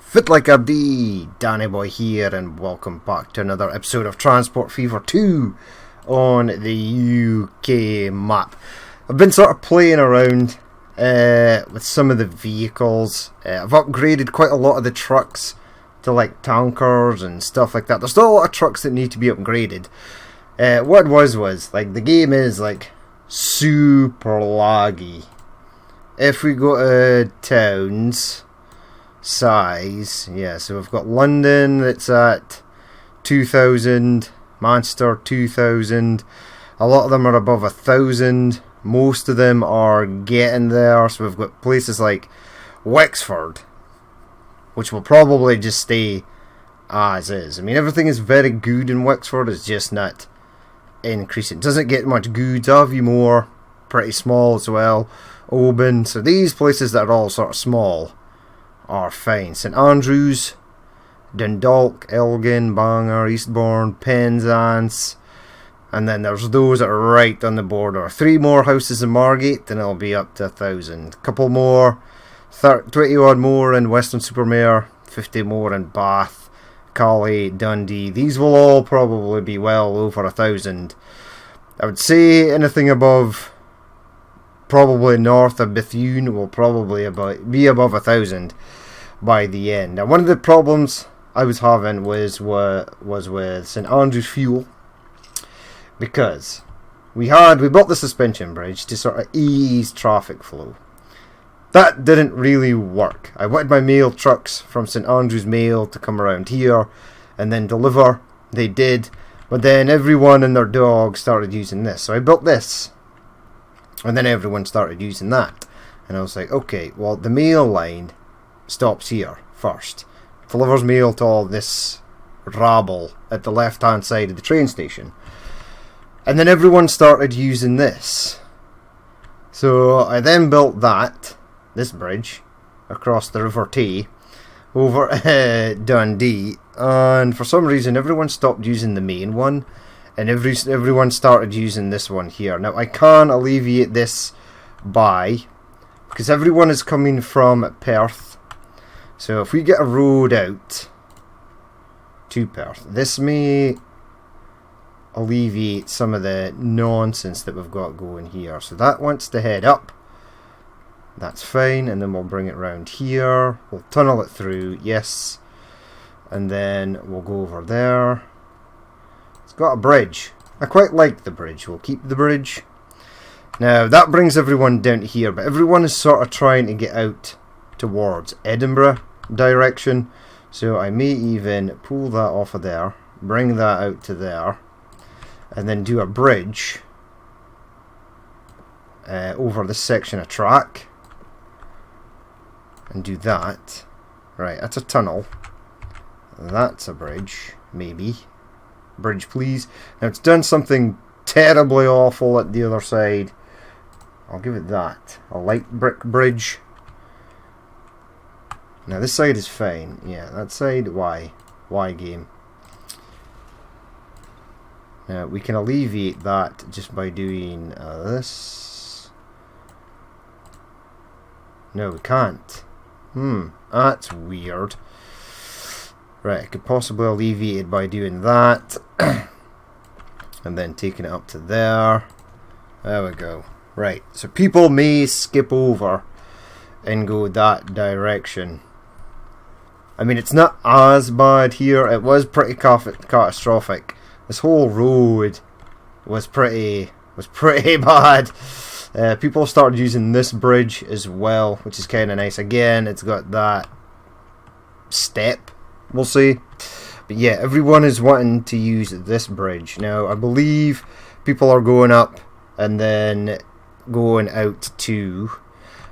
Fit Like a Bee, Danny Boy here, and welcome back to another episode of Transport Fever 2 on the UK map. I've been sort of playing around with some of the vehicles. I've upgraded quite a lot of the trucks to like tankers and stuff like that. There's still a lot of trucks that need to be upgraded. What it was like the game is like super laggy. If we go to towns size, yeah, so we've got London that's at 2,000, Manchester 2,000, a lot of them are above 1,000, most of them are getting there, so we've got places like Wexford, which will probably just stay as is. I mean, everything is very good in Wexford, it's just not increasing. It doesn't get much good. Aviemore, pretty small as well, Oban, so these places that are all sort of small are fine. St Andrews, Dundalk, Elgin, Bangor, Eastbourne, Penzance, and then there's those that are right on the border. 3 more houses in Margate and it'll be up to 1,000. Couple more, 20 odd more in Weston-super-Mare, 50 more in Bath, Calais, Dundee. These will all probably be well over 1,000. I would say anything above, probably north of Bethune, will probably be above 1,000 by the end. Now, one of the problems I was having was with St Andrews Fuel, because we built the suspension bridge to sort of ease traffic flow. That didn't really work. I wanted my mail trucks from St Andrews Mail to come around here and then deliver. They did, but then everyone and their dog started using this. So I built this, and then everyone started using that. And I was like, okay, well, the mail line stops here first. Delivers mail to all this rabble at the left-hand side of the train station. And then everyone started using this. So I then built this bridge, across the River Tay, over Dundee. And for some reason, everyone stopped using the main one. And everyone started using this one here. Now, I can alleviate this because everyone is coming from Perth. So if we get a road out to Perth, this may alleviate some of the nonsense that we've got going here. So that wants to head up. That's fine. And then we'll bring it round here. We'll tunnel it through. Yes. And then we'll go over there. It's got a bridge. I quite like the bridge. We'll keep the bridge. Now, that brings everyone down to here, but everyone is sort of trying to get out towards Edinburgh direction. So I may even pull that off of there, bring that out to there, and then do a bridge over this section of track. And do that. Right, that's a tunnel. That's a bridge, maybe. Bridge, please. Now, it's done something terribly awful at the other side. I'll give it that. A light brick bridge. Now, this side is fine. Yeah, that side, why? Why, game? Now, we can alleviate that just by doing this. No, we can't. That's weird. Right, I could possibly alleviate it by doing that. And then taking it up to there. There we go. Right, so people may skip over and go that direction. I mean, it's not as bad here. It was pretty catastrophic. This whole road was pretty bad. People started using this bridge as well, which is kind of nice. Again, it's got that step, we'll see. But yeah, everyone is wanting to use this bridge. Now, I believe people are going up and then going out to...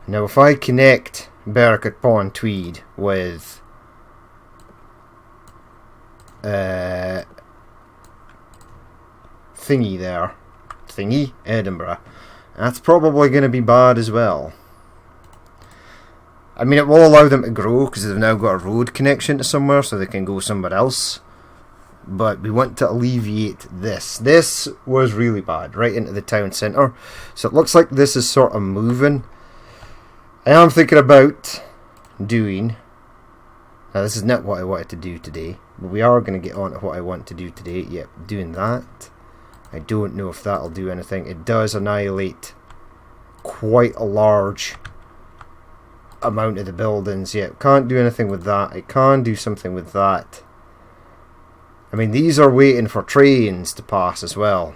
Now, if I connect Berwick upon Tweed with Edinburgh, that's probably going to be bad as well. I mean, it will allow them to grow because they've now got a road connection to somewhere, so they can go somewhere else. But we want to alleviate this. This was really bad, right into the town centre. So it looks like this is sort of moving. I am thinking about doing Now this is not what I wanted to do today, but we are going to get on to what I want to do today. Yep, doing that. I don't know if that'll do anything. It does annihilate quite a large amount of the buildings. Yep, can't do anything with that. I can do something with that. I mean, these are waiting for trains to pass as well,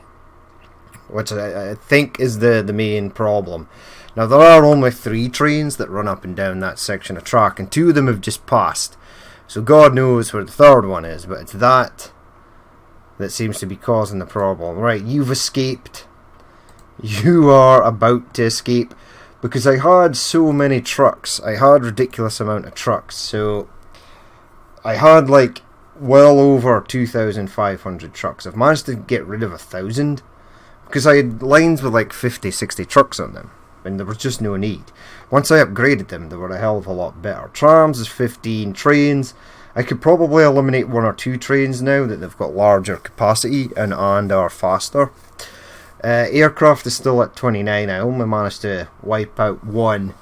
which I think is the main problem. Now, there are only 3 trains that run up and down that section of track, and 2 of them have just passed. So God knows where the 3rd one is, but it's that seems to be causing the problem. Right, you've escaped. You are about to escape, because I had so many trucks. I had a ridiculous amount of trucks, so I had like well over 2,500 trucks. I've managed to get rid of 1,000, because I had lines with like 50, 60 trucks on them, and there was just no need. Once I upgraded them, they were a hell of a lot better. Trams is 15, trains, I could probably eliminate 1 or 2 trains now that they've got larger capacity and are faster. Aircraft is still at 29. I only managed to wipe out 1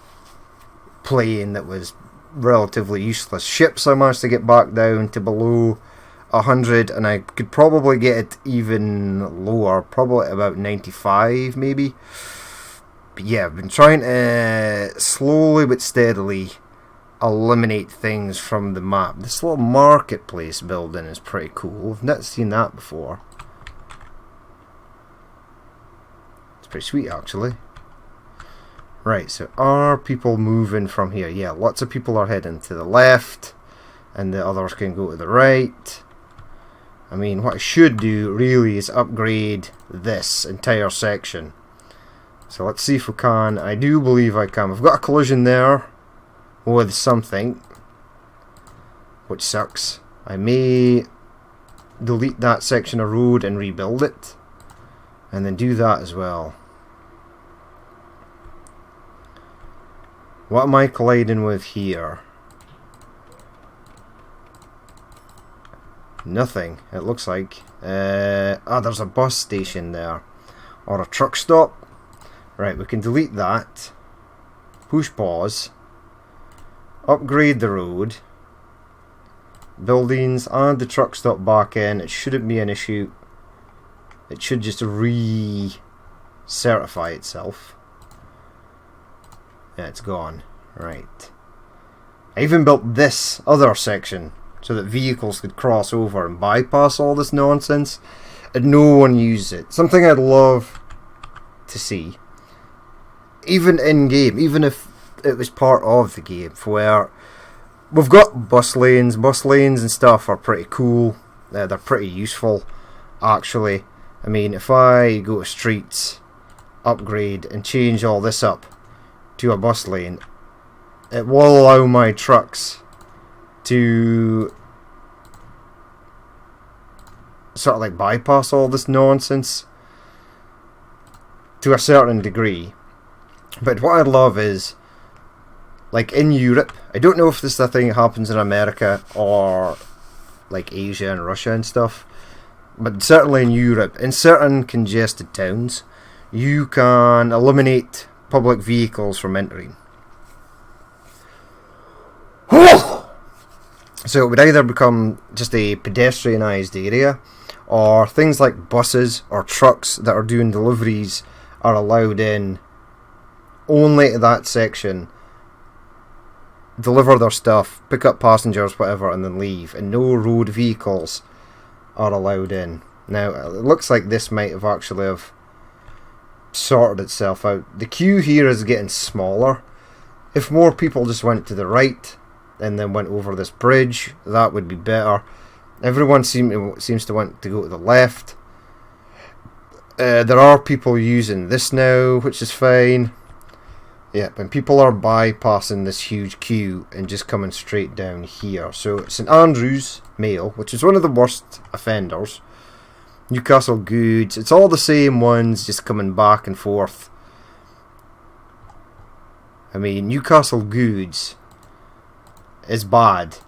plane that was relatively useless. Ships I managed to get back down to below 100, and I could probably get it even lower, probably about 95 maybe. But yeah, I've been trying to slowly but steadily eliminate things from the map. This little marketplace building is pretty cool. I've not seen that before. It's pretty sweet actually. Right, so are people moving from here? Yeah, lots of people are heading to the left, and the others can go to the right. I mean, what I should do really is upgrade this entire section. So let's see if we can. I do believe I can. We've got a collision there with something, which sucks. I may delete that section of road and rebuild it, and then do that as well. What am I colliding with here? Nothing, it looks like. There's a bus station there, or a truck stop. Right, we can delete that, push pause, upgrade the road, buildings, and the truck stop back in. It shouldn't be an issue. It should just re-certify itself. Yeah, it's gone. Right. I even built this other section so that vehicles could cross over and bypass all this nonsense, and no one used it. Something I'd love to see, even in game, even if it was part of the game, where we've got bus lanes and stuff are pretty cool. They're pretty useful actually. I mean, if I go to streets, upgrade and change all this up to a bus lane, it will allow my trucks to sort of like bypass all this nonsense to a certain degree. But what I'd love is, like in Europe, I don't know if this is a thing that happens in America or like Asia and Russia and stuff, but certainly in Europe, in certain congested towns, you can eliminate public vehicles from entering. So it would either become just a pedestrianised area, or things like buses or trucks that are doing deliveries are allowed in only to that section, deliver their stuff, pick up passengers, whatever, and then leave, and no road vehicles are allowed in. Now, it looks like this might have actually have sorted itself out. The queue here is getting smaller. If more people just went to the right and then went over this bridge, that would be better. Everyone seems to want to go to the left. There are people using this now, which is fine. Yep, and people are bypassing this huge queue and just coming straight down here. So St Andrews Mail, which is one of the worst offenders. Newcastle Goods, it's all the same ones just coming back and forth. I mean, Newcastle Goods is bad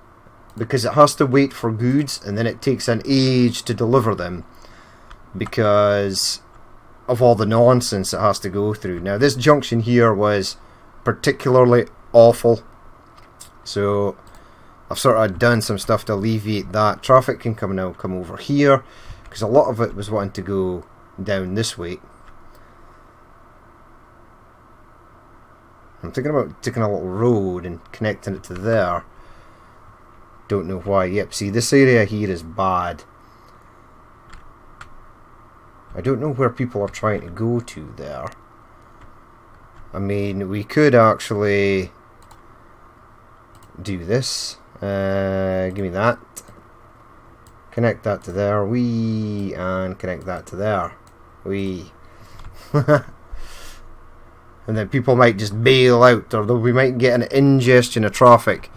because it has to wait for goods and then it takes an age to deliver them because of all the nonsense it has to go through. Now, this junction here was particularly awful, so I've sort of done some stuff to alleviate that. Traffic can come over here, because a lot of it was wanting to go down this way. I'm thinking about taking a little road and connecting it to there. Don't know why. Yep, see, this area here is bad. I don't know where people are trying to go to there. I mean, we could actually do this. Give me that. Connect that to there. And connect that to there. And then people might just bail out, or we might get an ingestion of traffic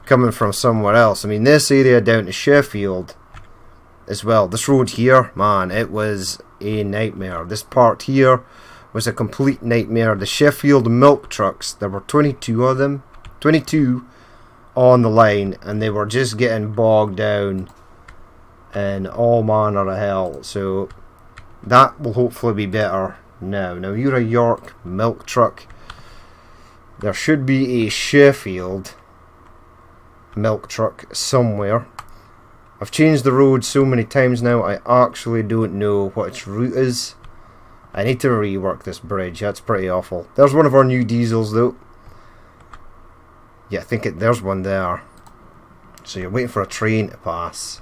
coming from somewhere else. I mean, this area down to Sheffield as well. This road here, man, it was a nightmare. This part here was a complete nightmare. The Sheffield milk trucks, there were 22 of them, 22 on the line, and they were just getting bogged down in all manner of hell. So that will hopefully be better now. Now you're a York milk truck. There should be a Sheffield milk truck somewhere. I've changed the road so many times now, I actually don't know what its route is. I need to rework this bridge. That's pretty awful. There's one of our new diesels though. Yeah, I think there's one there. So you're waiting for a train to pass.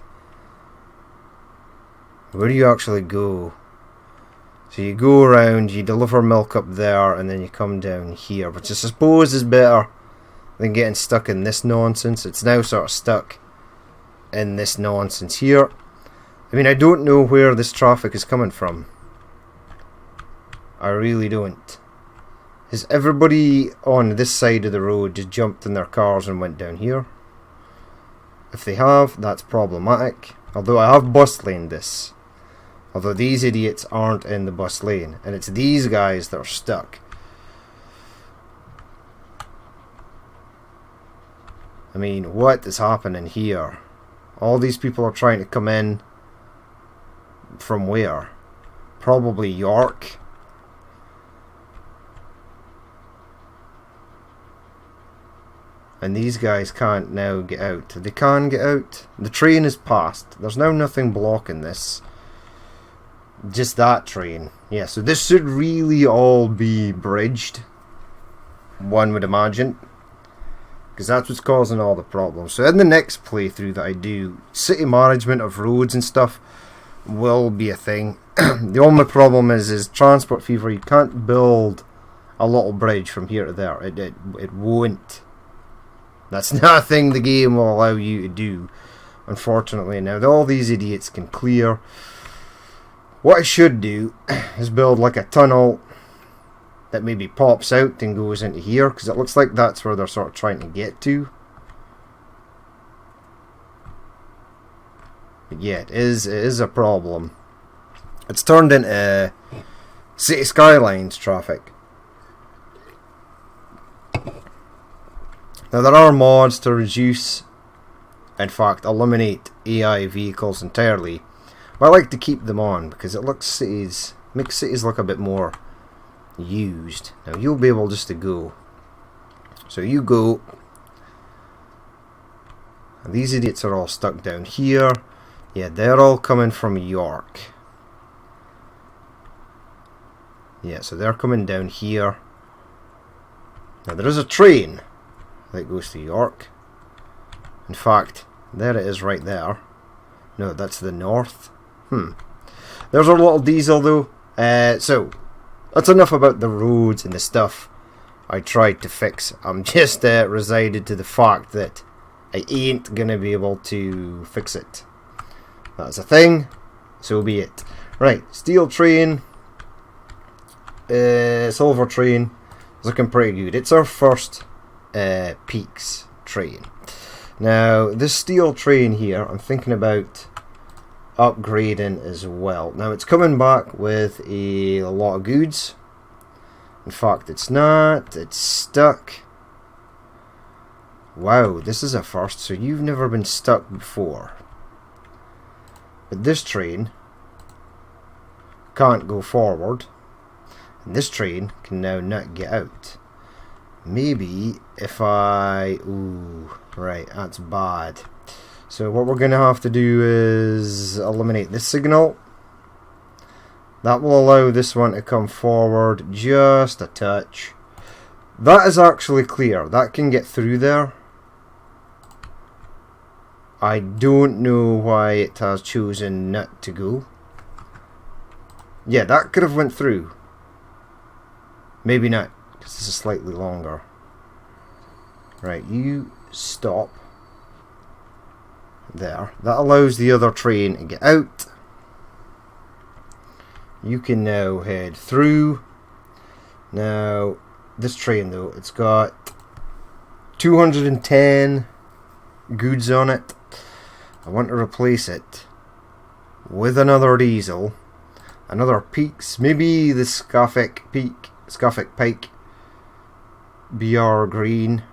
Where do you actually go? So you go around, you deliver milk up there, and then you come down here, which I suppose is better than getting stuck in this nonsense. It's now sort of stuck in this nonsense here. I mean, I don't know where this traffic is coming from. I really don't. Has everybody on this side of the road just jumped in their cars and went down here? If they have, that's problematic. Although I have bus laned this. Although these idiots aren't in the bus lane. And it's these guys that are stuck. I mean, what is happening here? All these people are trying to come in from where? Probably York. And these guys can't now get out. They can get out. The train is passed. There's now nothing blocking this. Just that train. Yeah, so this should really all be bridged, one would imagine, because that's what's causing all the problems. So in the next playthrough that I do, city management of roads and stuff will be a thing. The only problem is Transport Fever, you can't build a little bridge from here to there. It won't. That's not a thing the game will allow you to do, unfortunately. Now all these idiots can clear. What I should do is build like a tunnel that maybe pops out and goes into here, because it looks like that's where they're sort of trying to get to. But yeah, it is a problem. It's turned into City Skylines traffic. Now there are mods to reduce, in fact eliminate AI vehicles entirely. But I like to keep them on because it makes cities look a bit more used. Now you'll be able just to go. So you go. And these idiots are all stuck down here. Yeah, they're all coming from York. Yeah, so they're coming down here. Now there is a train that goes to York. In fact, there it is right there. No, that's the north. There's our little diesel though. So that's enough about the roads and the stuff I tried to fix. I'm just resigned to the fact that I ain't gonna be able to fix it. That's a thing, so be it. Right, steel train, silver train, is looking pretty good. It's our first peaks train. Now this steel train here, I'm thinking about upgrading as well. Now it's coming back with a lot of goods. In fact, it's not. It's stuck. Wow, this is a first. So you've never been stuck before. But this train can't go forward. And this train can now not get out. maybe if I... Ooh, right, that's bad. So what we're going to have to do is eliminate this signal. That will allow this one to come forward just a touch. That is actually clear. That can get through there. I don't know why it has chosen not to go. Yeah, that could have went through. Maybe not, because this is slightly longer. Right, you stop. There. That allows the other train to get out. You can now head through. Now, this train though, it's got 210 goods on it. I want to replace it with another diesel, another Peaks, maybe the Skaffic Pike BR Green.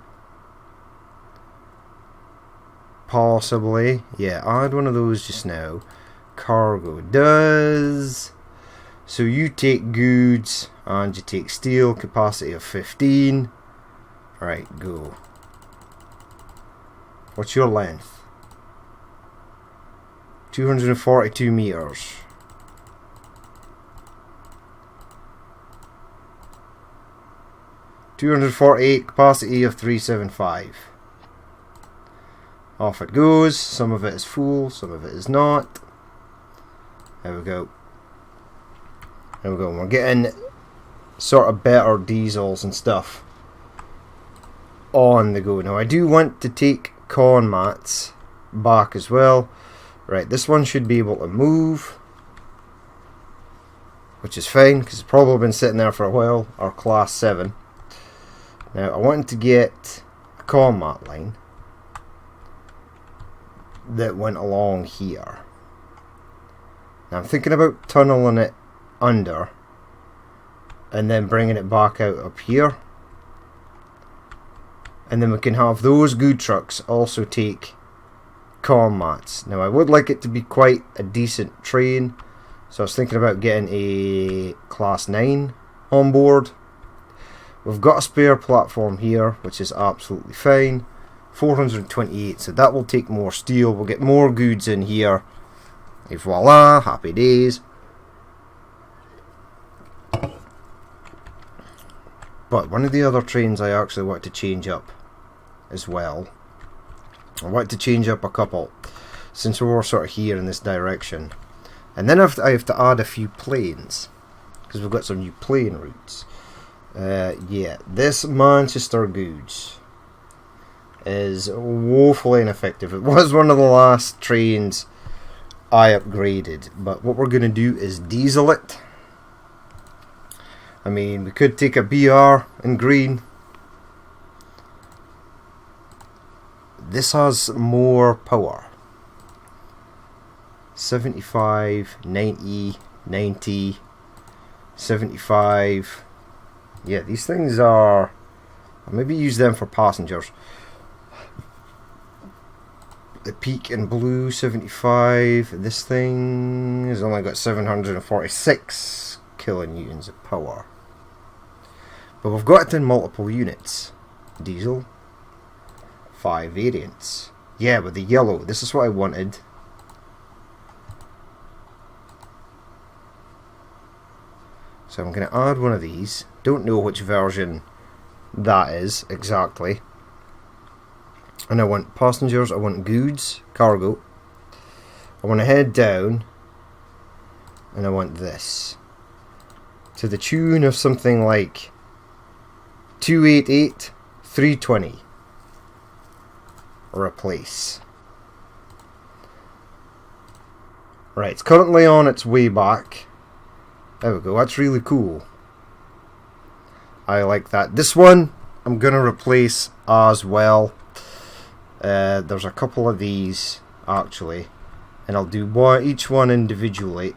Possibly. Yeah, add one of those just now. Cargo does. So you take goods and you take steel, capacity of 15. Right, go. What's your length? 242 meters. $248, capacity of 375. Off it goes. Some of it is full, some of it is not. There we go. There we go. We're getting sort of better diesels and stuff on the go. Now I do want to take con mats back as well. Right, this one should be able to move, which is fine because it's probably been sitting there for a while. Our class 7. Now I wanted to get a con mat line that went along here. Now I'm thinking about tunneling it under and then bringing it back out up here, and then we can have those good trucks also take con mats. Now I would like it to be quite a decent train, so I was thinking about getting a class 9 on board. We've got a spare platform here, which is absolutely fine. 428, so that will take more steel. We'll get more goods in here. Et voila, happy days. But one of the other trains I actually want to change up as well. I want to change up a couple, since we're sort of here in this direction. And then I have to add a few planes, because we've got some new plane routes. Yeah, this Manchester Goods is woefully ineffective. It was one of the last trains I upgraded, but what we're going to do is diesel it. I mean, we could take a BR in green. This has more power. 75, 90, 90, 75. Yeah, these things are... I'll maybe use them for passengers. The Peak in blue, 75. This thing has only got 746 kilonewtons of power. But we've got it in multiple units. Diesel. 5 variants. Yeah, with the yellow. This is what I wanted. So I'm going to add one of these. Don't know which version that is exactly. And I want passengers, I want goods, cargo. I want to head down. And I want this. To the tune of something like 288, 320. Replace. Right, it's currently on its way back. There we go, that's really cool. I like that. This one I'm going to replace as well. There's a couple of these actually, and I'll do each one individually.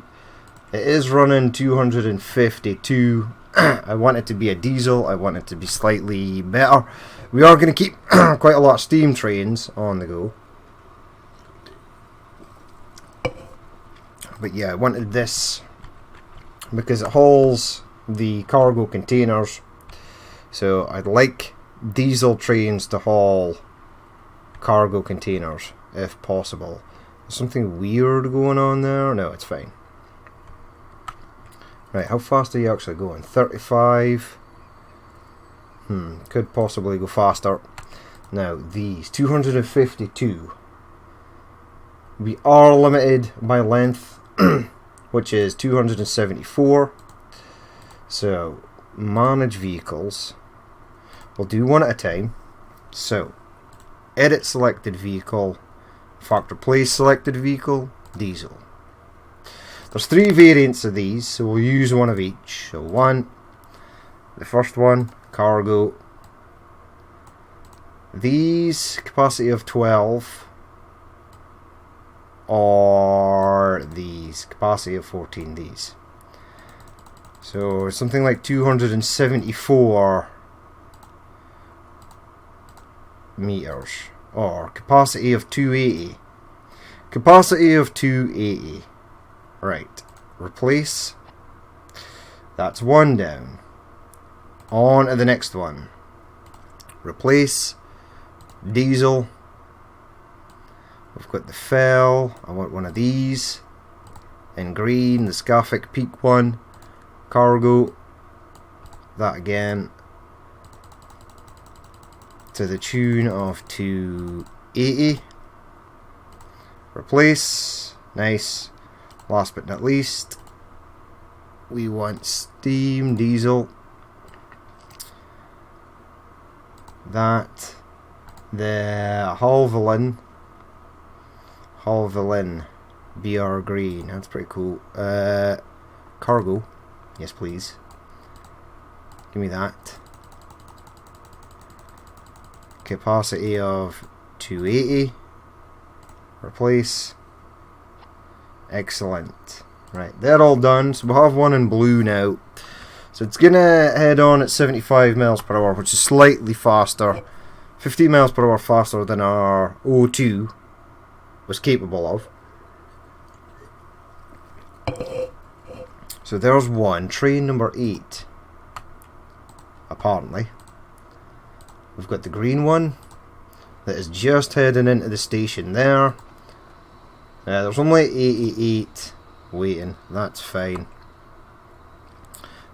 It is running 252. I want it to be a diesel. I want it to be slightly better. We are going to keep quite a lot of steam trains on the go. But yeah, I wanted this because it hauls the cargo containers. So I'd like diesel trains to haul cargo containers, if possible. There's something weird going on there? No, it's fine. Right, how fast are you actually going? 35. Could possibly go faster. Now, these 252. We are limited by length, which is 274. So, manage vehicles. We'll do one at a time. So, edit selected vehicle, factor place selected vehicle, diesel. There's 3 variants of these, so we'll use one of each. So the first one, cargo. These, capacity of 12, or these, capacity of 14, these. So something like 274 meters, or capacity of 280. Capacity of 280. Right, replace. That's one down. On to the next one. Replace. Diesel. We've got the Fell. I want one of these. In green, the Scaffic Peak one. Cargo. That again. To the tune of 280. Replace. Nice. Last but not least, we want steam diesel. That. The Halvelin BR green. That's pretty cool. Cargo. Yes, please. Give me that. Capacity of 280. Replace. Excellent. Right, they're all done. So we'll have one in blue now. So it's gonna head on at 75 miles per hour, which is slightly faster. 15 miles per hour faster than our O2 was capable of. So there's one. Train number 8. Apparently. We've got the green one that is just heading into the station there. There's only 88 waiting. That's fine.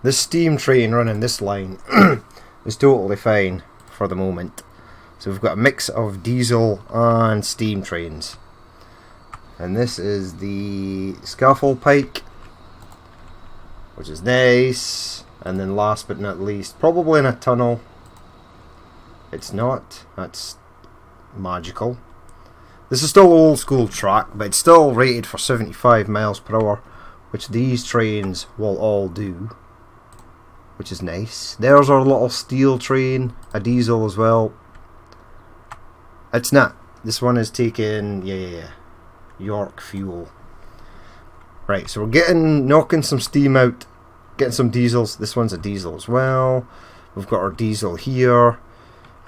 This steam train running this line is totally fine for the moment. So we've got a mix of diesel and steam trains. And this is the Scaffold Pike, which is nice. And then last but not least, probably in a tunnel. It's not. That's magical. This is still old school track, but it's still rated for 75 miles per hour, which these trains will all do, which is nice. There's our little steel train, a diesel as well. It's not. This one is taking, York fuel. Right, so we're knocking some steam out, getting some diesels. This one's a diesel as well. We've got our diesel here.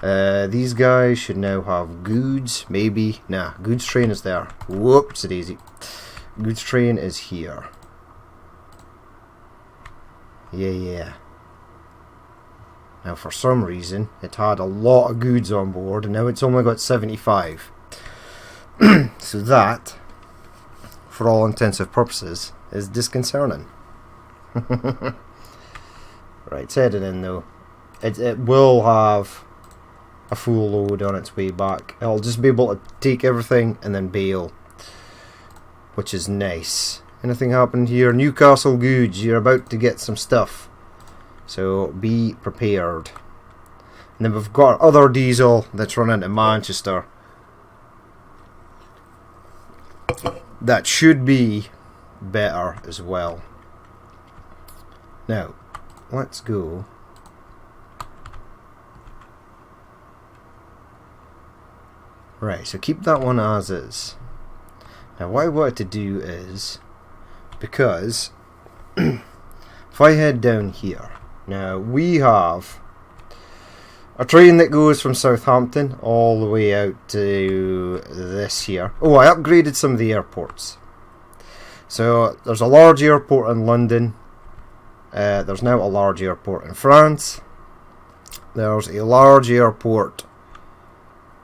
These guys should now have goods, maybe. Nah, goods train is there. Whoops, daisy. Goods train is here. Yeah. Now, for some reason, it had a lot of goods on board, and now it's only got 75. So that, for all intensive purposes, is disconcerting. Right, it's headed in though. It will have a full load on its way back. It'll just be able to take everything and then bail, which is nice. Anything happened here? Newcastle goods, you're about to get some stuff, so be prepared. And then we've got other diesel that's running to Manchester. That should be better as well. Now, let's go. Right, so keep that one as is. Now what I wanted to do is, because if I head down here, now we have a train that goes from Southampton all the way out to this here. Oh, I upgraded some of the airports. So there's a large airport in London. There's now a large airport in France. There's a large airport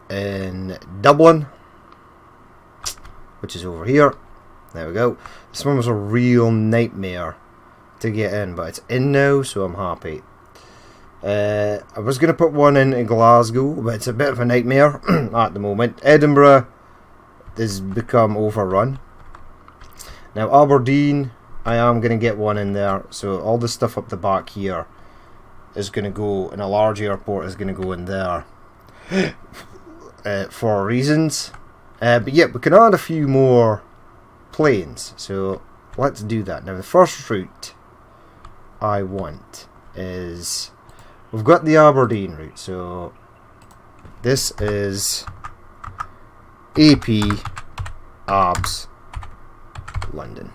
in Dublin, which is over here. There we go. This one was a real nightmare to get in, but it's in now, so I'm happy. I was going to put one in Glasgow, but it's a bit of a nightmare at the moment. Edinburgh has become overrun. Now Aberdeen, I am going to get one in there, so all the stuff up the back here is going to go, and a large airport is going to go in there for reasons. But yeah, we can add a few more planes, so let's do that. Now the first route I want is, we've got the Aberdeen route, so this is AP ABS London,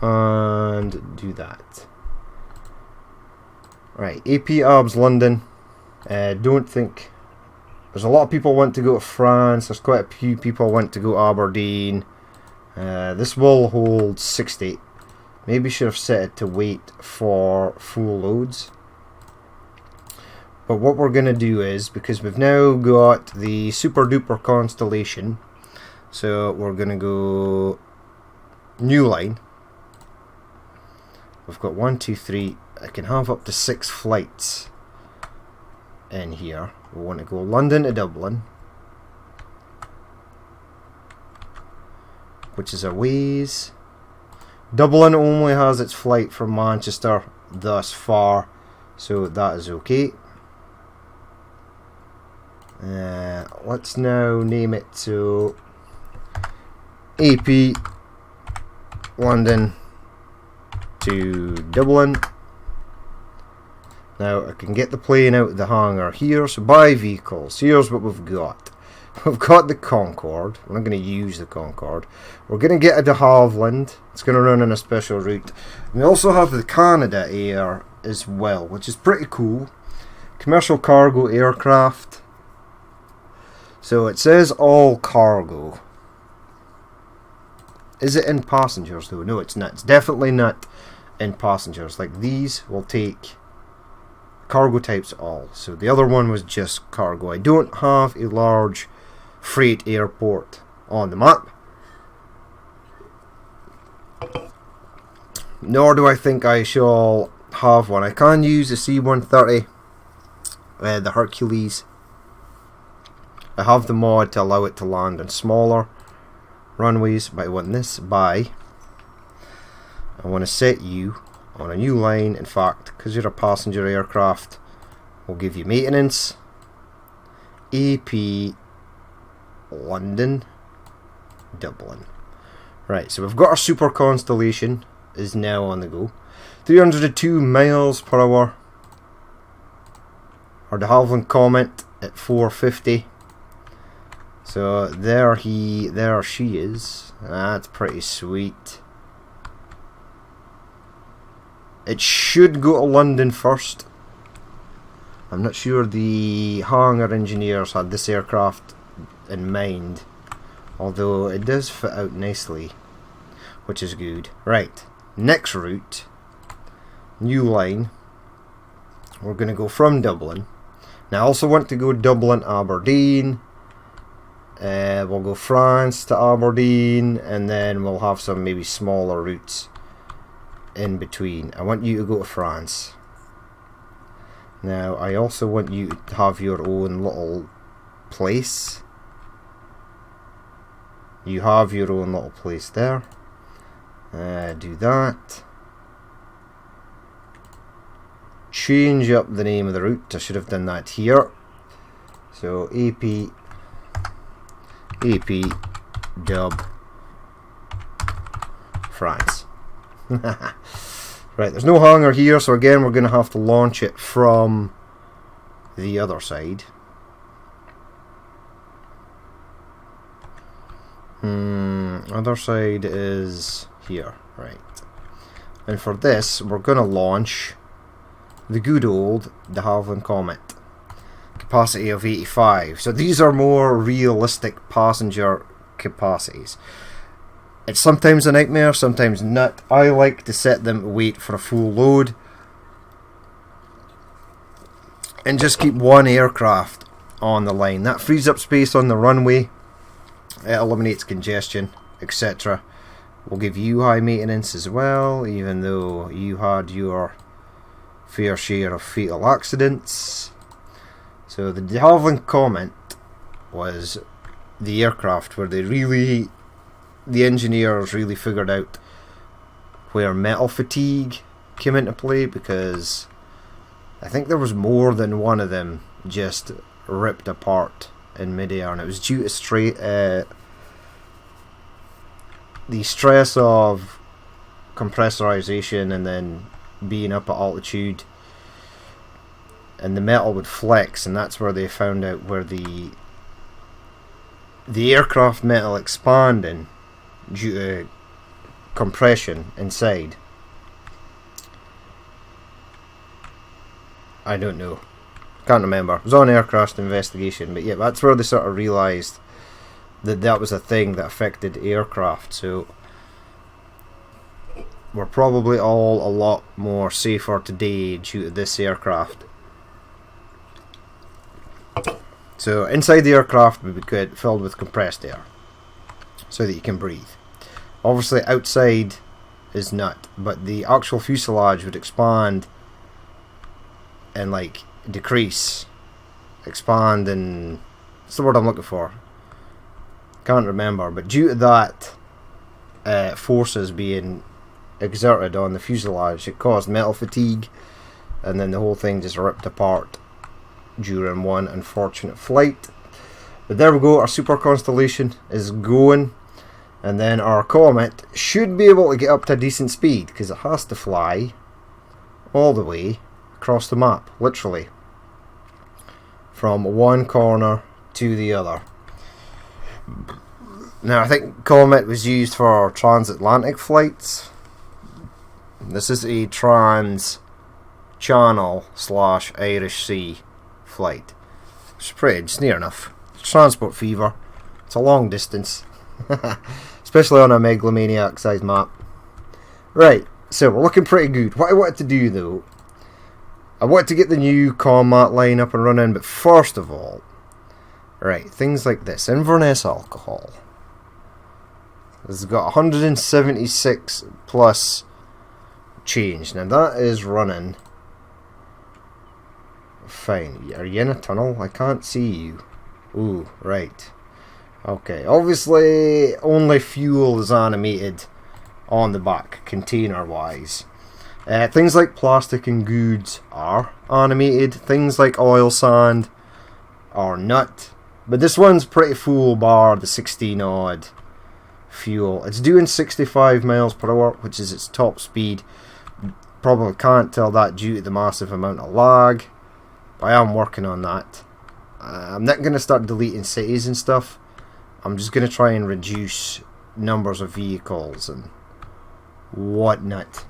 and do that. Right, AP ABS London. Don't think, there's a lot of people want to go to France. There's quite a few people want to go to Aberdeen. This will hold 60. Maybe should have set it to wait for full loads. But what we're going to do is, because we've now got the Super Duper Constellation, so we're going to go new line. We've got 1, 2, 3. I can have up to 6 flights in here. We want to go London to Dublin, which is a ways. Dublin only has its flight from Manchester thus far, so that is okay. Let's now name it to AP London to Dublin. Now I can get the plane out of the hangar here, so buy vehicles. Here's what we've got. We've got the Concorde. We're not going to use the Concorde. We're going to get a de Havilland. It's going to run on a special route. We also have the Canada Air as well, which is pretty cool. Commercial cargo aircraft. So it says all cargo. Is it in passengers though? No, it's not. It's definitely not in passengers. Like these will take cargo types all. So the other one was just cargo. I don't have a large freight airport on the map, nor do I think I shall have one. I can use the C-130, the Hercules. I have the mod to allow it to land on smaller runways, but I want this by, I want to set you on a new line. In fact, because you're a passenger aircraft, we'll give you maintenance. AP London Dublin. Right, so we've got our Super Constellation is now on the go. 302 miles per hour. Our de Havilland Comet at 450. So there she is. That's pretty sweet. It should go to London first. I'm not sure the hangar engineers had this aircraft in mind, although it does fit out nicely, which is good. Right, next route, new line. We're going to go from Dublin. Now I also want to go Dublin Aberdeen. We'll go France to Aberdeen, and then we'll have some maybe smaller routes in between. I want you to go to France. Now I also want you to have your own little place. You have your own little place there. Do that. Change up the name of the route. I should have done that here. So AP Dub France. Right, there's no hangar here, so again we're going to have to launch it from the other side. Other side is here, right. And for this, we're going to launch the good old de Havilland Comet. Capacity of 85. So these are more realistic passenger capacities. It's sometimes a nightmare, sometimes not. I like to set them to wait for a full load. and just keep one aircraft on the line. That frees up space on the runway, it eliminates congestion, etc. We'll give you high maintenance as well, even though you had your fair share of fatal accidents. So the de Havilland comment was the aircraft where the engineers really figured out where metal fatigue came into play, because I think there was more than one of them just ripped apart in midair, and it was due to the stress of compressorization and then being up at altitude, and the metal would flex, and that's where they found out where the aircraft metal expanding due to compression inside. I don't know, can't remember. It was on aircraft investigation, but yeah, that's where they sort of realised that that was a thing that affected aircraft. So we're probably all a lot more safer today due to this aircraft. So inside the aircraft would be filled with compressed air so that you can breathe. Obviously outside is not, but the actual fuselage would expand and like decrease, expand, and what's the word I'm looking for? Can't remember, but due to that forces being exerted on the fuselage, it caused metal fatigue, and then the whole thing just ripped apart during one unfortunate flight. But there we go, our Super Constellation is going, and then our Comet should be able to get up to a decent speed, because it has to fly all the way across the map, literally from one corner to the other. Now I think Comet was used for transatlantic flights. This is a trans-channel / Irish Sea flight. It's pretty, it's near enough. It's Transport Fever. It's a long distance. Especially on a megalomaniac sized map. Right, so we're looking pretty good. What I wanted to do though, I wanted to get the new combat line up and running, but first of all, right, things like this. Inverness alcohol. It's got 176 plus change. Now that is running fine. Are you in a tunnel? I can't see you. Ooh, right. Okay, obviously only fuel is animated on the back, container wise. Things like plastic and goods are animated. Things like oil sand are not. But this one's pretty full bar the 16 odd fuel. It's doing 65 miles per hour, which is its top speed. Probably can't tell that due to the massive amount of lag. But I am working on that. I'm not going to start deleting cities and stuff. I'm just going to try and reduce numbers of vehicles and whatnot.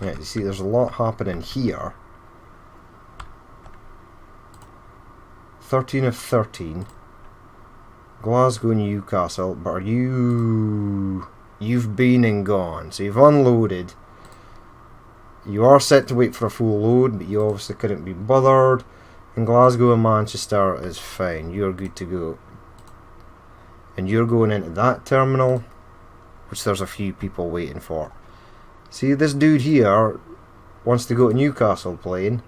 Yeah, you see there's a lot happening here. 13 of 13. Glasgow, Newcastle, but are you... You've been and gone, so you've unloaded. You are set to wait for a full load, but you obviously couldn't be bothered. And Glasgow and Manchester is fine, you're good to go. And you're going into that terminal, which there's a few people waiting for. See, this dude here wants to go to Newcastle playing.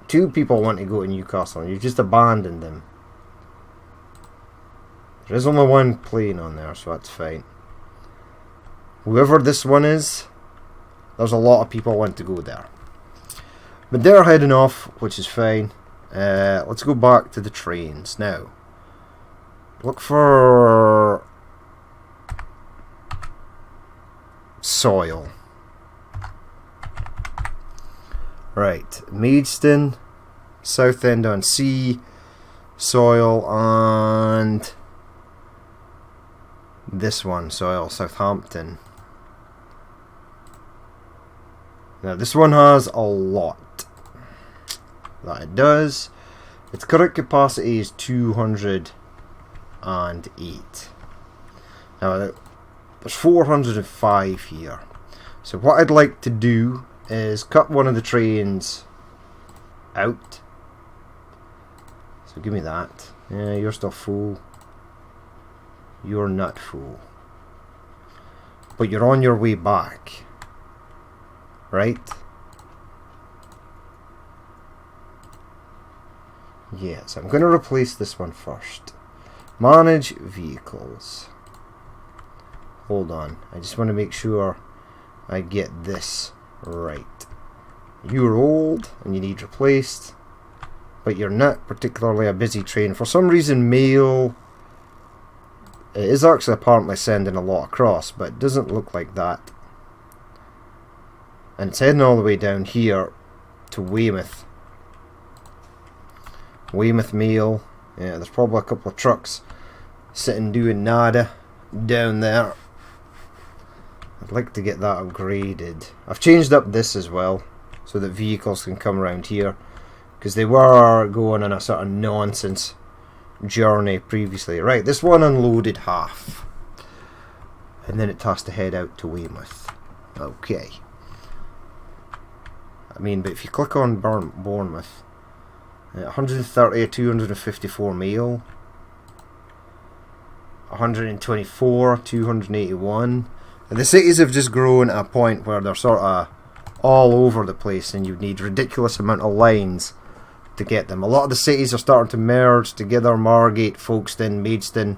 2 people want to go to Newcastle, and you've just abandoned them. There is only 1 plane on there, so that's fine. Whoever this one is, there's a lot of people want to go there. But they're heading off, which is fine. Let's go back to the trains now. Look for soil. Right, Maidstone, Southend-on-Sea, soil, and this one, soil, Southampton. Now this one has a lot that it does. Its current capacity is 208. Now there's 405 here. So what I'd like to do is cut one of the trains out. So give me that. Yeah, you're still full. You're not full. But you're on your way back. Right? Yeah, so I'm going to replace this one first. Manage vehicles. Hold on. I just want to make sure I get this right. You're old and you need replaced. But you're not particularly a busy train. For some reason, mail is actually apparently sending a lot across, but it doesn't look like that. And it's heading all the way down here to Weymouth. Weymouth mail. Yeah, there's probably a couple of trucks sitting doing nada down there. I'd like to get that upgraded. I've changed up this as well, so that vehicles can come around here. Because they were going on a sort of nonsense journey previously. Right, this one unloaded half. And then it has to head out to Weymouth. Okay. I mean, but if you click on Bournemouth, 130 or 254 mail. 124, 281. And the cities have just grown at a point where they're sort of all over the place and you need ridiculous amount of lines to get them. A lot of the cities are starting to merge together. Margate, Folkestone, Maidstone,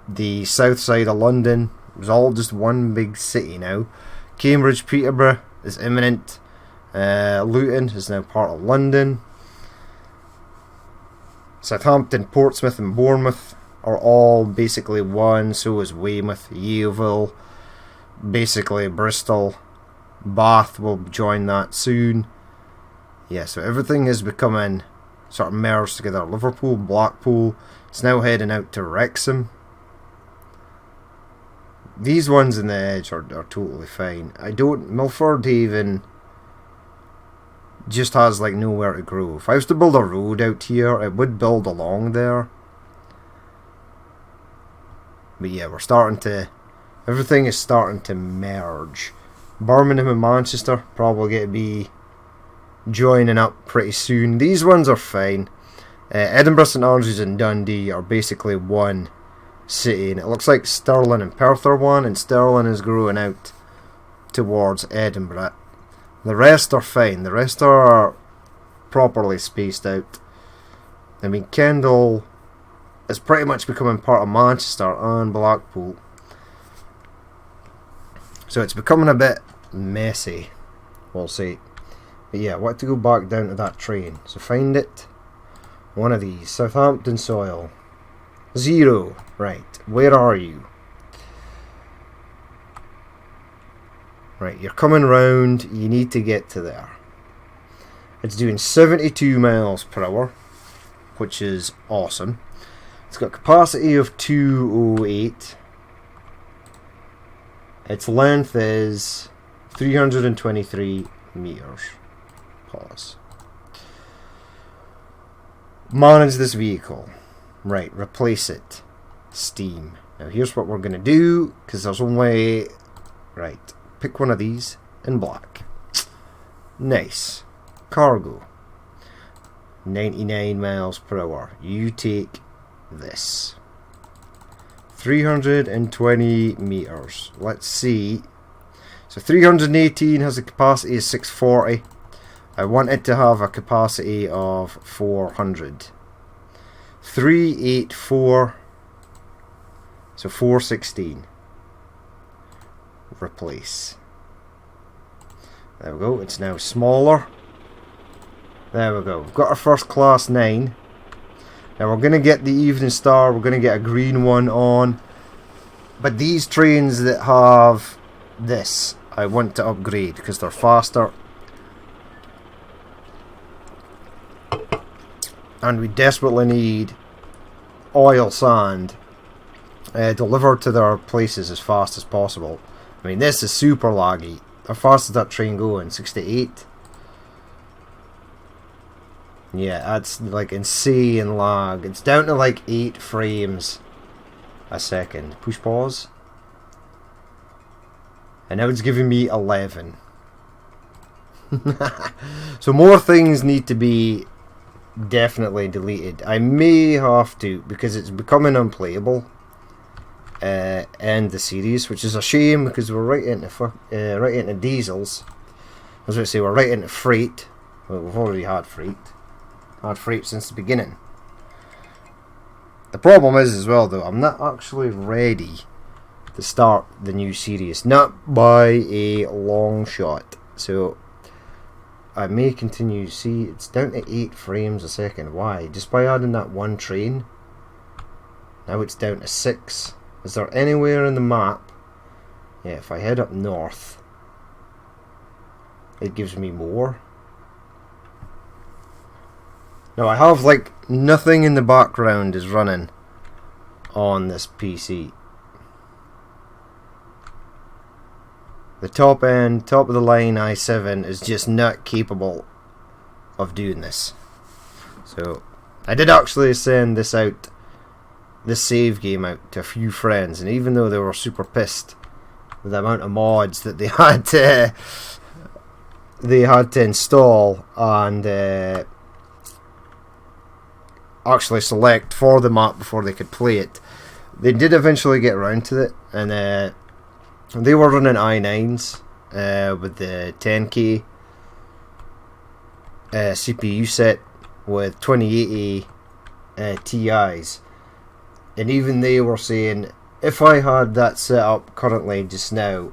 the south side of London. It's all just one big city now. Cambridge, Peterborough is imminent. Luton is now part of London. Southampton, Portsmouth and Bournemouth are all basically one. So is Weymouth, Yeovil, basically Bristol. Bath will join that soon. Yeah, so everything is becoming sort of merged together. Liverpool, Blackpool. It's now heading out to Wrexham. These ones in the edge are totally fine. Milford Haven just has like nowhere to grow. If I was to build a road out here, it would build along there. But yeah, everything is starting to merge. Birmingham and Manchester probably going to be joining up pretty soon. These ones are fine. Edinburgh, St Andrews and Dundee are basically one city, and it looks like Stirling and Perth are one, and Stirling is growing out towards Edinburgh. The rest are fine. The rest are properly spaced out. I mean, Kendal is pretty much becoming part of Manchester and Blackpool. So it's becoming a bit messy, we'll say. But yeah, I want to go back down to that train. So find it. One of these. Southampton soil. 0. Right. Where are you? Right, you're coming round. You need to get to there. It's doing 72 miles per hour, which is awesome. It's got capacity of 208. Its length is 323 meters. Pause. Manage this vehicle. Right, replace it. Steam. Now here's what we're going to do, because there's only... Right, pick one of these in black. Nice. Cargo. 99 miles per hour. You take this. 320 meters. Let's see. So 318 has a capacity of 640. I want it to have a capacity of 400. 384. So 416. Replace. There we go. It's now smaller. There we go. We've got our first class 9. Now we're going to get the Evening Star. We're going to get a green one on. But these trains that have this, I want to upgrade because they're faster. And we desperately need oil sand delivered to their places as fast as possible. I mean, this is super laggy. How fast is that train going? 68? Yeah, that's like insane lag. It's down to like 8 frames a second. Push pause. And now it's giving me 11. So more things need to be definitely deleted. I may have to, because it's becoming unplayable, end the series, which is a shame because we're right into diesels. I was going to say we're right into freight. Well, we've already had freight. Had freight since the beginning. The problem is as well though, I'm not actually ready to start the new series, not by a long shot. So I may continue. See, it's down to 8 frames a second. Why? Just by adding that one train. Now it's down to 6. Is there anywhere in the map? Yeah, if I head up north, it gives me more. Now I have like nothing in the background is running on this PC. The top of the line i7 is just not capable of doing this. So I did actually send this save game out to a few friends, and even though they were super pissed with the amount of mods that they had to install and actually select for the map before they could play it, they did eventually get around to it, and they were running i9s with the 10K CPU set with 2080 Ti's, and even they were saying if I had that set up currently just now,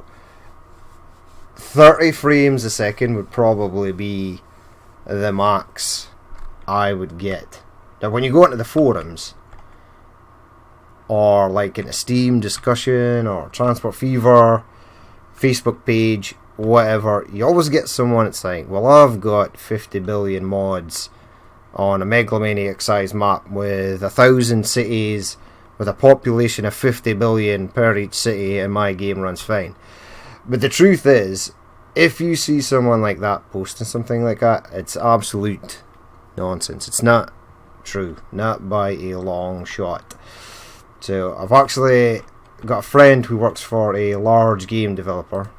30 frames a second would probably be the max I would get. Now when you go into the forums, or like in a Steam discussion or Transport Fever Facebook page, whatever, you always get someone that's like, well, I've got 50 billion mods on a megalomaniac sized map with 1,000 cities with a population of 50 billion per each city, and my game runs fine. But the truth is, if you see someone like that posting something like that, it's absolute nonsense. It's not true, not by a long shot. So I've actually got a friend who works for a large game developer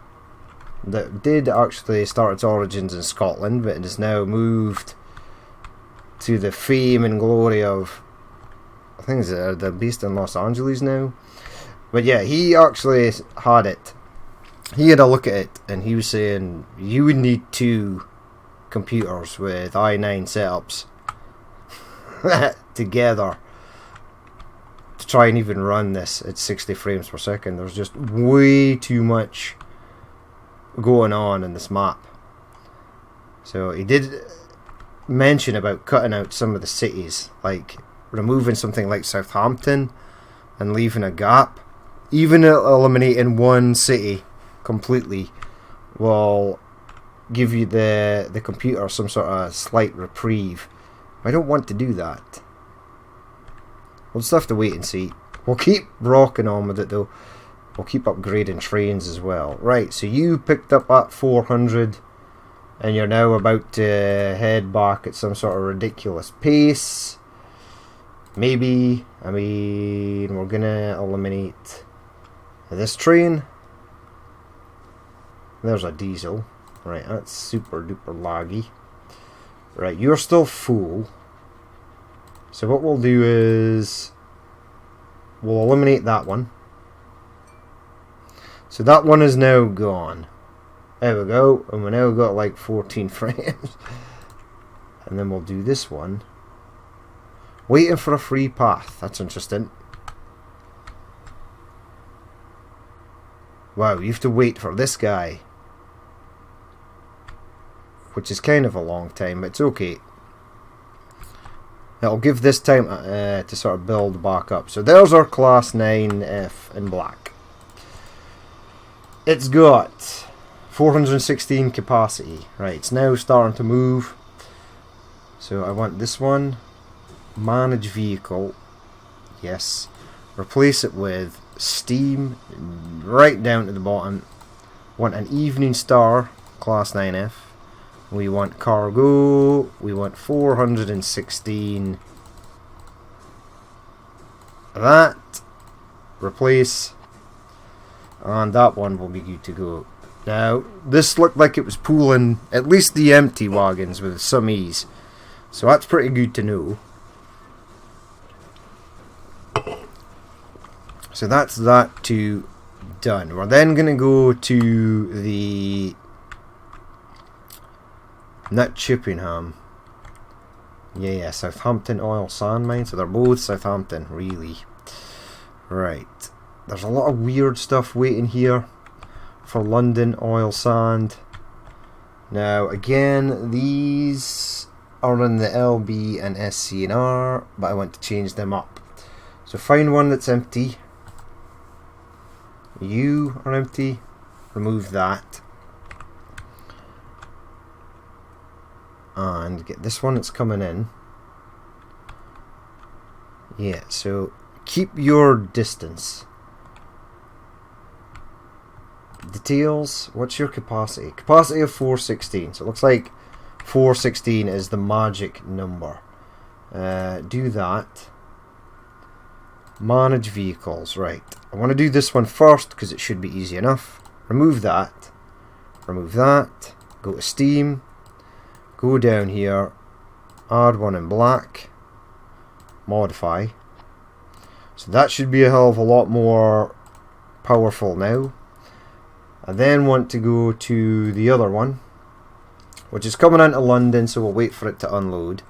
that did actually start its origins in Scotland, but it has now moved to the fame and glory of, I think they're based in Los Angeles now. But yeah, he actually had it. He had a look at it, and he was saying you would need 2 computers with i9 setups together to try and even run this at 60 frames per second. There's just way too much going on in this map. So he did mention about cutting out some of the cities, like removing something like Southampton and leaving a gap. Even eliminating one city completely will give you the computer some sort of slight reprieve. I don't want to do that. We'll just have to wait and see. We'll keep rocking on with it though. We'll keep upgrading trains as well. Right, so you picked up at 400 and you're now about to head back at some sort of ridiculous pace. Maybe. I mean, we're gonna eliminate this train. There's a diesel. Right, that's super duper laggy. Right, you're still full. So what we'll do is we'll eliminate that one. So that one is now gone. There we go. And we now got like 14 frames. And then we'll do this one. Waiting for a free path. That's interesting. Wow, you have to wait for this guy. Which is kind of a long time, but it's okay. It'll give this time to sort of build back up. So there's our Class 9F in black. It's got 416 capacity. Right, it's now starting to move. So I want this one. Manage vehicle. Yes. Replace it with Steam. Right down to the bottom. Want an Evening Star. Class 9F. We want cargo. We want 416. That. Replace. And that one will be good to go. Now, this looked like it was pulling at least the empty wagons with some ease. So that's pretty good to know. So that's that two done. We're then going to go to the Nut Chippenham. Yeah, Southampton oil sand mine. So they're both Southampton, really. Right. There's a lot of weird stuff waiting here for London oil sand. Now, again, these are in the LB and SC&R, but I want to change them up. So find one that's empty. You are empty. Remove that. And get this one that's coming in. Yeah, so keep your distance. Details, what's your capacity? Capacity of 416. So it looks like 416 is the magic number. Do that. Manage vehicles, right. I want to do this one first because it should be easy enough. Remove that. Remove that. Go to Steam. Go down here. Add one in black. Modify. So that should be a hell of a lot more powerful now. I then want to go to the other one, which is coming into London, so we'll wait for it to unload.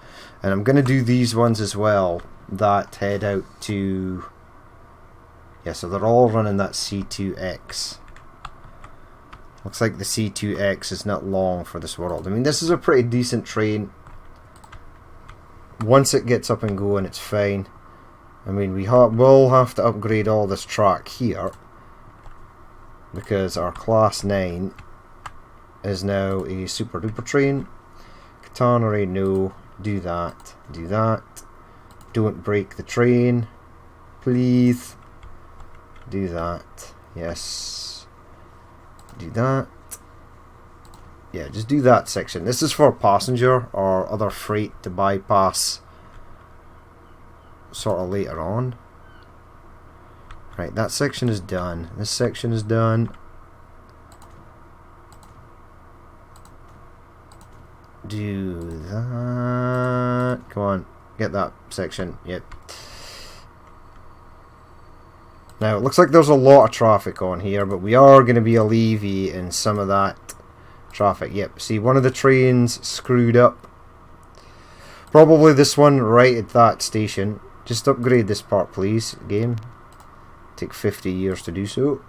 And I'm going to do these ones as well that head out to... Yeah, so they're all running that C2X. Looks like the C2X is not long for this world. I mean, this is a pretty decent train. Once it gets up and going, it's fine. I mean, we'll have to upgrade all this track here, because our class 9 is now a super duper train. Catenary, no. Do that. Do that. Don't break the train. Please. Do that. Yes. Do that. Yeah, just do that section. This is for passenger or other freight to bypass sort of later on. Right, that section is done. This section is done. Do that. Come on, get that section. Yep. Now, it looks like there's a lot of traffic on here, but we are going to be alleviating some of that traffic. Yep, see, one of the trains screwed up. Probably this one right at that station. Just upgrade this part, please, game. Take 50 years to do so.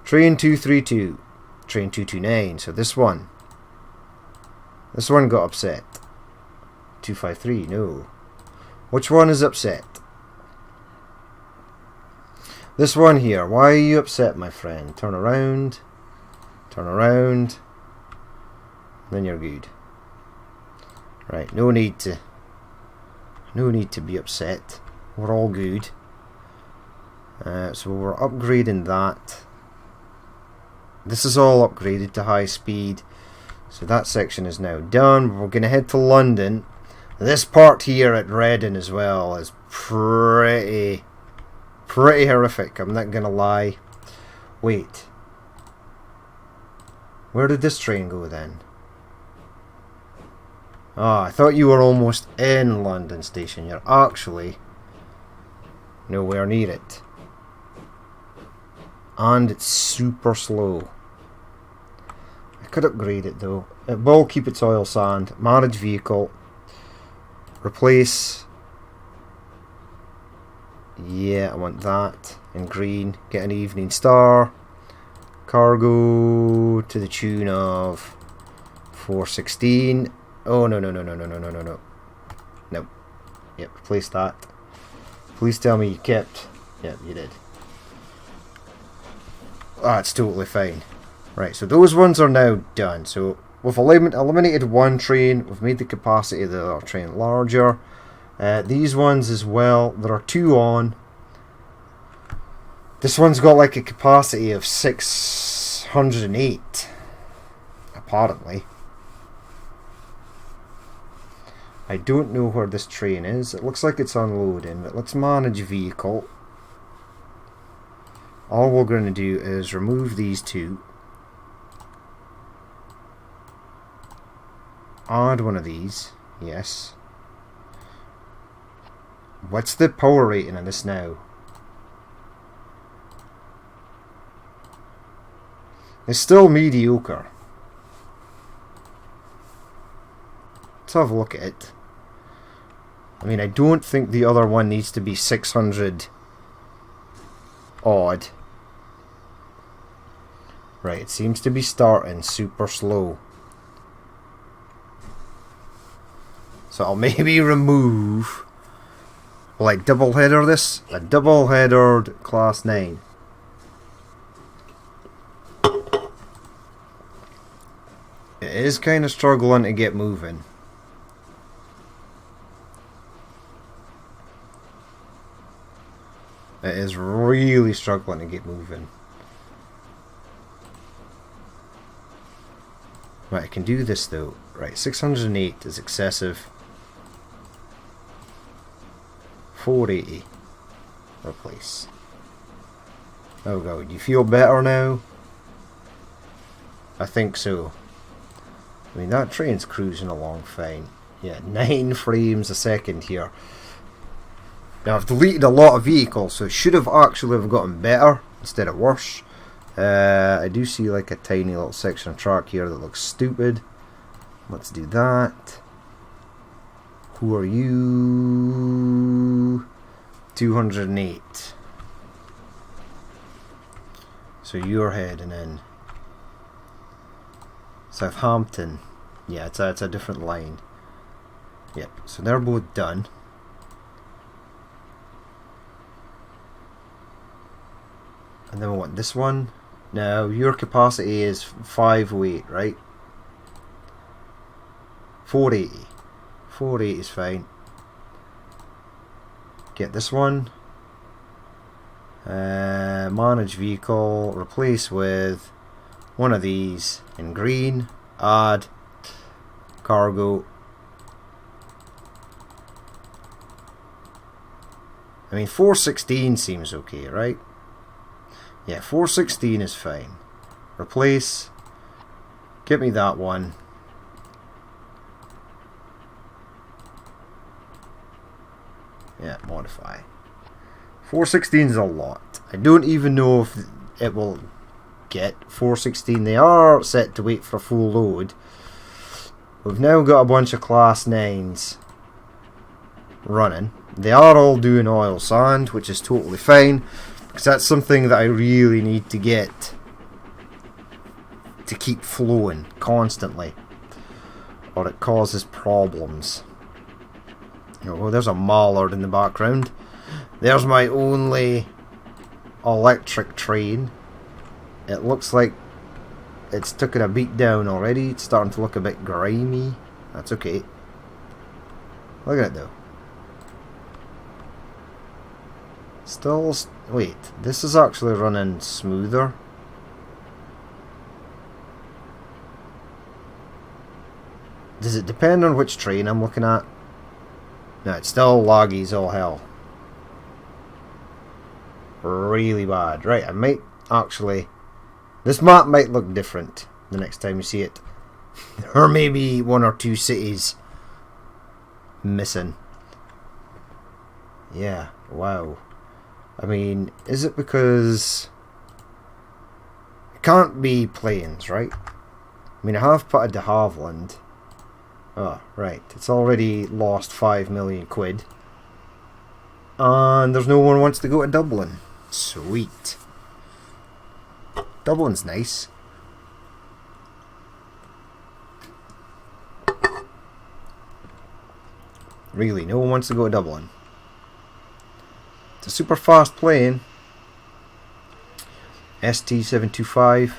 Train 232. Train 229. So this one. This one got upset. 253. No. Which one is upset? This one here. Why are you upset, my friend? Turn around. Turn around. Then you're good. Right. No need to be upset. We're all good. So we're upgrading that. This is all upgraded to high speed. So that section is now done. We're going to head to London. This part here at Reading as well is pretty horrific. I'm not going to lie. Wait. Where did this train go then? Oh, I thought you were almost in London Station. You're actually nowhere near it. And it's super slow. I could upgrade it though. It will keep its oil sand. Manage vehicle. Replace. Yeah, I want that. In green. Get an evening star. Cargo to the tune of 416. Oh, no. Nope. Yep, replace that. Please tell me you kept. Yep, you did. Ah, it's totally fine. Right, so those ones are now done. So we've eliminated one train. We've made the capacity of the other train larger. These ones as well. There are two on. This one's got like a capacity of 608. Apparently. I don't know where this train is. It looks like it's unloading. But let's manage vehicle. All we're going to do is remove these two. Add one of these. Yes. What's the power rating on this now? It's still mediocre. Let's have a look at it. I mean, I don't think the other one needs to be 600 odd. Right, it seems to be starting super slow. So I'll maybe remove... Will I double header this? A double headered class 9. It is kind of struggling to get moving. It is really struggling to get moving. Right, I can do this though. Right, 608 is excessive. 480. Replace. Oh god, you feel better now? I think so. I mean, that train's cruising along fine. Yeah, 9 frames a second here. Now, I've deleted a lot of vehicles, so it should have actually have gotten better instead of worse. I do see like a tiny little section of track here that looks stupid. Let's do that. Who are you? 208. So you're heading in. Southampton. Yeah, it's a different line. Yep, so they're both done. And then we want this one. Now, your capacity is 508, right? 480. 480 is fine. Get this one. Manage vehicle. Replace with one of these in green. Add. Cargo. I mean, 416 seems okay, right? Yeah, 416 is fine. Replace. Get me that one. Yeah, modify. 416 is a lot. I don't even know if it will get 416. They are set to wait for a full load. We've now got a bunch of class 9s running. They are all doing oil sand, which is totally fine. Because that's something that I really need to get to keep flowing constantly, or it causes problems. Oh, there's a mallard in the background. There's my only electric train. It looks like it's taken a beat down already. It's starting to look a bit grimy. That's okay. Look at it though. Still, wait, this is actually running smoother. Does it depend on which train I'm looking at? No, it's still laggy as all hell. Really bad. Right, I might actually... This map might look different the next time you see it. Or maybe one or two cities missing. Yeah, wow. I mean, is it because... It can't be planes, right? I mean, I have put a de Havilland. Oh, right. It's already lost 5 million quid. And there's no one who wants to go to Dublin. Sweet. Dublin's nice. Really, no one wants to go to Dublin. It's a super fast plane. ST725.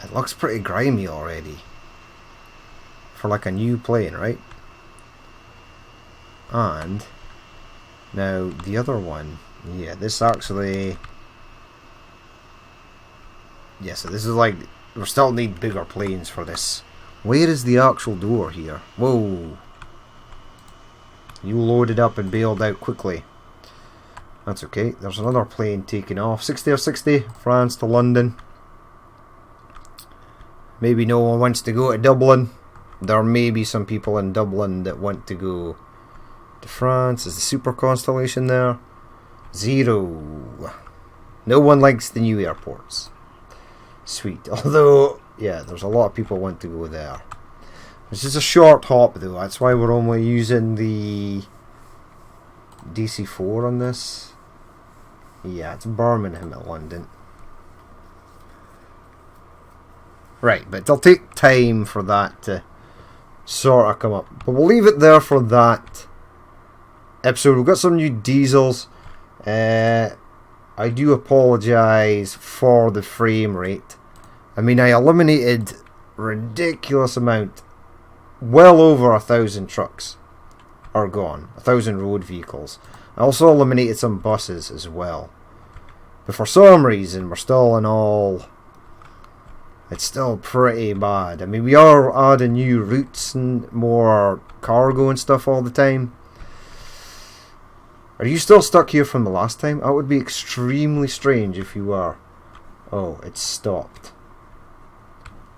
It looks pretty grimy already. For like a new plane, right? And now the other one. Yeah, this actually... Yeah, so this is like... We still need bigger planes for this. Where is the actual door here? Whoa. You loaded up and bailed out quickly. That's okay. There's another plane taking off. 60 or 60. France to London. Maybe no one wants to go to Dublin. There may be some people in Dublin that want to go to France. Is the super constellation there? 0. No one likes the new airports. Sweet. Although, yeah, there's a lot of people want to go there. This is a short hop though. That's why we're only using the DC4 on this. Yeah, it's Birmingham at London. Right, but it'll take time for that to sort of come up. But we'll leave it there for that episode. We've got some new diesels. I do apologise for the frame rate. I mean, I eliminated ridiculous amount. Well over 1,000 trucks are gone. 1,000 road vehicles. I also eliminated some buses as well. But for some reason, we're still in all... It's still pretty bad. I mean, we are adding new routes and more cargo and stuff all the time. Are you still stuck here from the last time? That would be extremely strange if you were. Oh, it's stopped.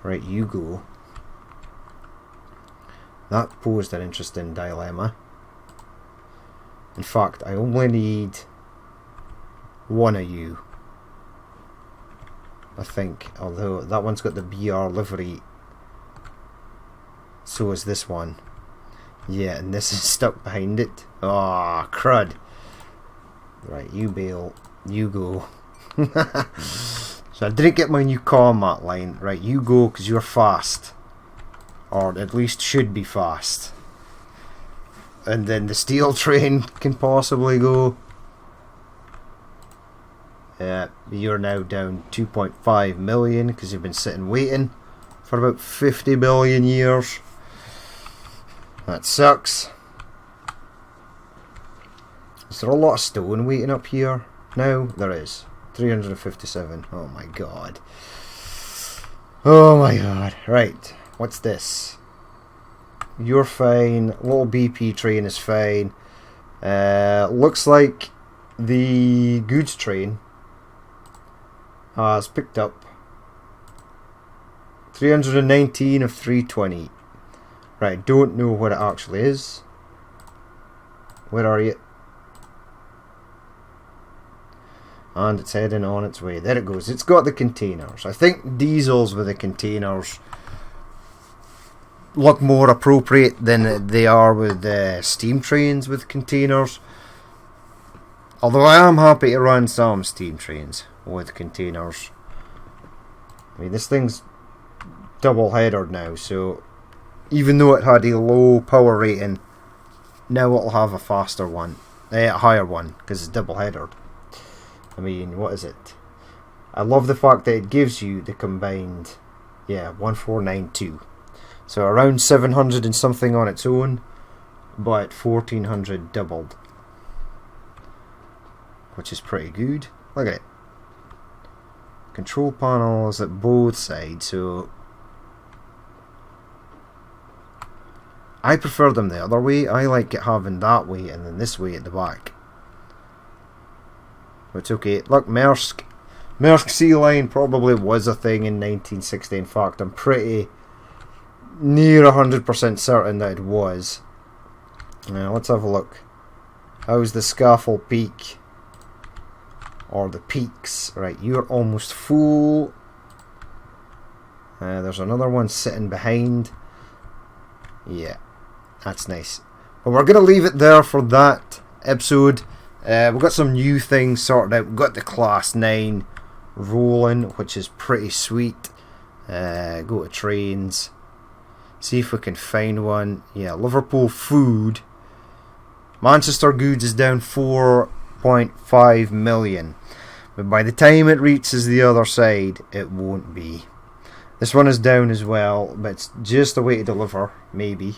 Right, you go. That posed an interesting dilemma. In fact, I only need one of you. I think, although that one's got the BR livery. So is this one. Yeah, and this is stuck behind it. Ah, oh, crud. Right, you bail. You go. So I didn't get my new combat line. Right, you go because you're fast. Or at least should be fast. And then the steel train can possibly go. Yeah, you're now down 2.5 million because you've been sitting waiting for about 50 billion years. That sucks. Is there a lot of stone waiting up here? No, there is. 357. Oh my god. Oh my god. Right. What's this? You're fine. Little BP train is fine. Looks like the goods train has picked up 319 of 320. Right, don't know what it actually is. Where are you? And it's heading on its way. There it goes. It's got the containers. I think diesels with the containers look more appropriate than they are with steam trains with containers. Although I am happy to run some steam trains with containers. I mean, this thing's double-headered now, so even though it had a low power rating, now it'll have a faster one, a higher one, because it's double-headered. I mean, what is it? I love the fact that it gives you the combined, yeah, 1492. So around 700 and something on its own, but 1400 doubled, which is pretty good. Look at it. Control panels at both sides, so I prefer them the other way. I like it having that way and then this way at the back. But it's okay. Look, Maersk Sea Line probably was a thing in 1960. In fact, I'm pretty near 100% certain that it was. Now let's have a look. How's the Scaffold Peak? Or the peaks? Right, you're almost full. There's another one sitting behind. Yeah, that's nice. But we're going to leave it there for that episode. We've got some new things sorted out. We've got the Class 9 rolling, which is pretty sweet. Go to trains. See if we can find one. Yeah, Liverpool Food. Manchester Goods is down 4.5 million. But by the time it reaches the other side, it won't be. This one is down as well, but it's just a way to deliver, maybe.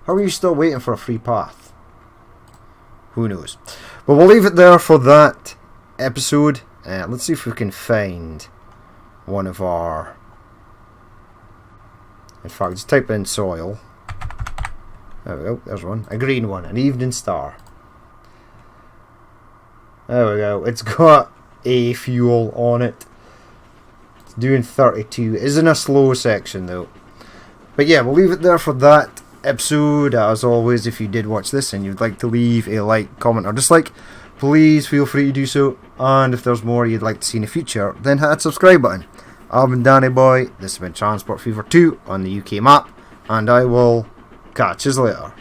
How are you still waiting for a free path? Who knows? But we'll leave it there for that episode. Let's see if we can find one of our... In fact, just type in soil. There we go, there's one. A green one, an evening star. There we go. It's got a fuel on it. It's doing 32. It is in a slow section though. But yeah, we'll leave it there for that episode. As always, if you did watch this and you'd like to leave a like, comment or dislike, please feel free to do so. And if there's more you'd like to see in the future, then hit that subscribe button. I've been Danny Boy, this has been Transport Fever 2 on the UK map, and I will catch you later.